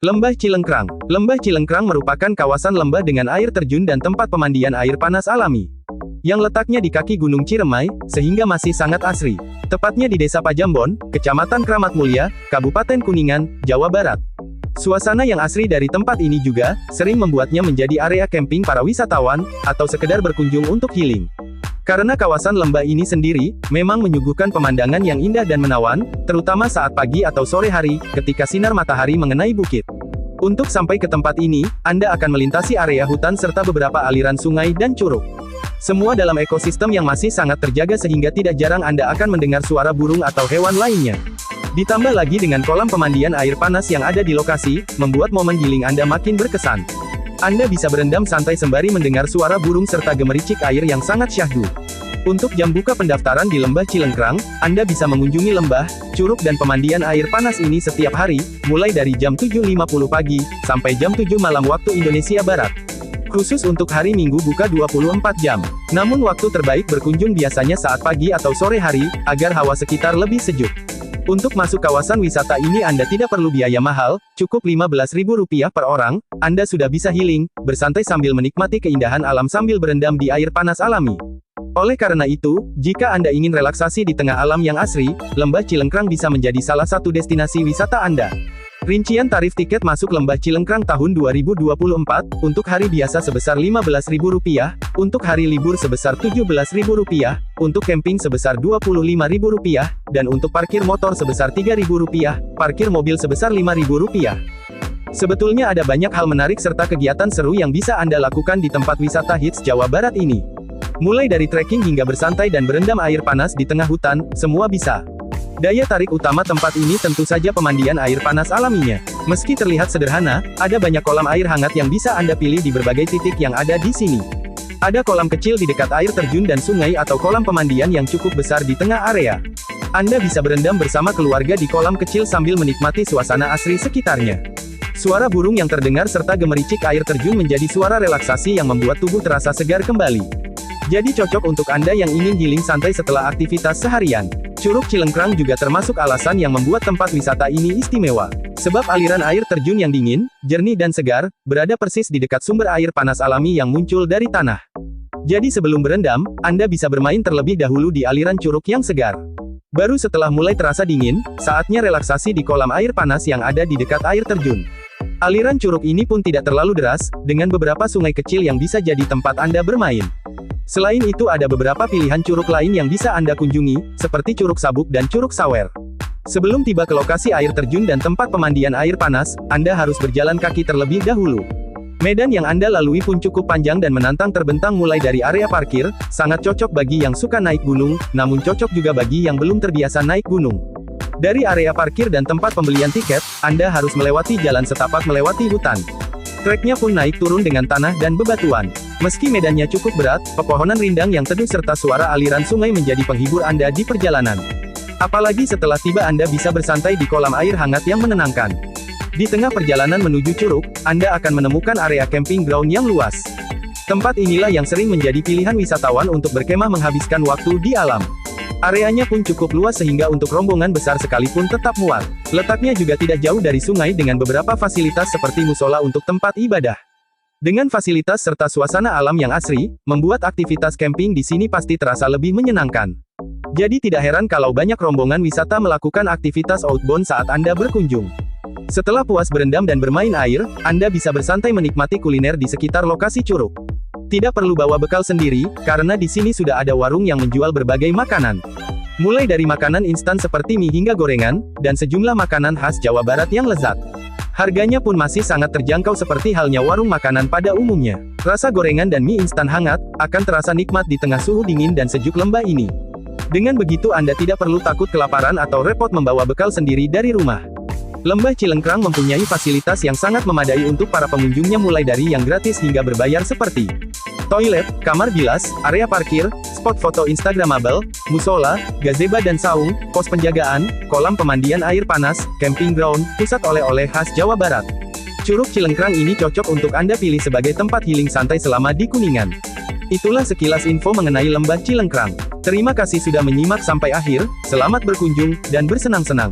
Lembah Cilengkrang. Lembah Cilengkrang merupakan kawasan lembah dengan air terjun dan tempat pemandian air panas alami, yang letaknya di kaki Gunung Ciremai, sehingga masih sangat asri. Tepatnya di Desa Pajambon, Kecamatan Kramat Mulya, Kabupaten Kuningan, Jawa Barat. Suasana yang asri dari tempat ini juga, sering membuatnya menjadi area camping para wisatawan, atau sekedar berkunjung untuk healing. Karena kawasan lembah ini sendiri, memang menyuguhkan pemandangan yang indah dan menawan, terutama saat pagi atau sore hari, ketika sinar matahari mengenai bukit. Untuk sampai ke tempat ini, Anda akan melintasi area hutan serta beberapa aliran sungai dan curug. Semua dalam ekosistem yang masih sangat terjaga sehingga tidak jarang Anda akan mendengar suara burung atau hewan lainnya. Ditambah lagi dengan kolam pemandian air panas yang ada di lokasi, membuat momen healing Anda makin berkesan. Anda bisa berendam santai sembari mendengar suara burung serta gemericik air yang sangat syahdu. Untuk jam buka pendaftaran di Lembah Cilengkrang, Anda bisa mengunjungi lembah, curug dan pemandian air panas ini setiap hari, mulai dari jam 7.50 pagi, sampai jam 7 malam waktu Indonesia Barat. Khusus untuk hari Minggu buka 24 jam. Namun waktu terbaik berkunjung biasanya saat pagi atau sore hari, agar hawa sekitar lebih sejuk. Untuk masuk kawasan wisata ini Anda tidak perlu biaya mahal, cukup Rp15.000 per orang, Anda sudah bisa healing, bersantai sambil menikmati keindahan alam sambil berendam di air panas alami. Oleh karena itu, jika Anda ingin relaksasi di tengah alam yang asri, Lembah Cilengkrang bisa menjadi salah satu destinasi wisata Anda. Rincian tarif tiket masuk Lembah Cilengkrang tahun 2024, untuk hari biasa sebesar Rp15.000, untuk hari libur sebesar Rp17.000, untuk camping sebesar Rp25.000, dan untuk parkir motor sebesar Rp3.000, parkir mobil sebesar Rp5.000. Sebetulnya ada banyak hal menarik serta kegiatan seru yang bisa Anda lakukan di tempat wisata hits Jawa Barat ini. Mulai dari trekking hingga bersantai dan berendam air panas di tengah hutan, semua bisa. Daya tarik utama tempat ini tentu saja pemandian air panas alaminya. Meski terlihat sederhana, ada banyak kolam air hangat yang bisa Anda pilih di berbagai titik yang ada di sini. Ada kolam kecil di dekat air terjun dan sungai atau kolam pemandian yang cukup besar di tengah area. Anda bisa berendam bersama keluarga di kolam kecil sambil menikmati suasana asri sekitarnya. Suara burung yang terdengar serta gemericik air terjun menjadi suara relaksasi yang membuat tubuh terasa segar kembali. Jadi cocok untuk Anda yang ingin healing santai setelah aktivitas seharian. Curug Cilengkrang juga termasuk alasan yang membuat tempat wisata ini istimewa. Sebab aliran air terjun yang dingin, jernih dan segar, berada persis di dekat sumber air panas alami yang muncul dari tanah. Jadi sebelum berendam, Anda bisa bermain terlebih dahulu di aliran curug yang segar. Baru setelah mulai terasa dingin, saatnya relaksasi di kolam air panas yang ada di dekat air terjun. Aliran curug ini pun tidak terlalu deras, dengan beberapa sungai kecil yang bisa jadi tempat Anda bermain. Selain itu ada beberapa pilihan curug lain yang bisa Anda kunjungi, seperti Curug Sabuk dan Curug Sawer. Sebelum tiba ke lokasi air terjun dan tempat pemandian air panas, Anda harus berjalan kaki terlebih dahulu. Medan yang Anda lalui pun cukup panjang dan menantang terbentang mulai dari area parkir, sangat cocok bagi yang suka naik gunung, namun cocok juga bagi yang belum terbiasa naik gunung. Dari area parkir dan tempat pembelian tiket, Anda harus melewati jalan setapak melewati hutan. Treknya pun naik turun dengan tanah dan bebatuan. Meski medannya cukup berat, pepohonan rindang yang teduh serta suara aliran sungai menjadi penghibur Anda di perjalanan. Apalagi setelah tiba Anda bisa bersantai di kolam air hangat yang menenangkan. Di tengah perjalanan menuju curug, Anda akan menemukan area camping ground yang luas. Tempat inilah yang sering menjadi pilihan wisatawan untuk berkemah menghabiskan waktu di alam. Areanya pun cukup luas sehingga untuk rombongan besar sekalipun tetap muat. Letaknya juga tidak jauh dari sungai dengan beberapa fasilitas seperti musola untuk tempat ibadah. Dengan fasilitas serta suasana alam yang asri, membuat aktivitas camping di sini pasti terasa lebih menyenangkan. Jadi tidak heran kalau banyak rombongan wisata melakukan aktivitas outbound saat Anda berkunjung. Setelah puas berendam dan bermain air, Anda bisa bersantai menikmati kuliner di sekitar lokasi curug. Tidak perlu bawa bekal sendiri, karena di sini sudah ada warung yang menjual berbagai makanan. Mulai dari makanan instan seperti mie hingga gorengan, dan sejumlah makanan khas Jawa Barat yang lezat. Harganya pun masih sangat terjangkau seperti halnya warung makanan pada umumnya. Rasa gorengan dan mie instan hangat, akan terasa nikmat di tengah suhu dingin dan sejuk lembah ini. Dengan begitu Anda tidak perlu takut kelaparan atau repot membawa bekal sendiri dari rumah. Lembah Cilengkrang mempunyai fasilitas yang sangat memadai untuk para pengunjungnya mulai dari yang gratis hingga berbayar seperti toilet, kamar bilas, area parkir, spot foto instagramable, musola, gazebo dan saung, pos penjagaan, kolam pemandian air panas, camping ground, pusat oleh-oleh khas Jawa Barat. Curug Cilengkrang ini cocok untuk Anda pilih sebagai tempat healing santai selama di Kuningan. Itulah sekilas info mengenai Lembah Cilengkrang. Terima kasih sudah menyimak sampai akhir, selamat berkunjung, dan bersenang-senang.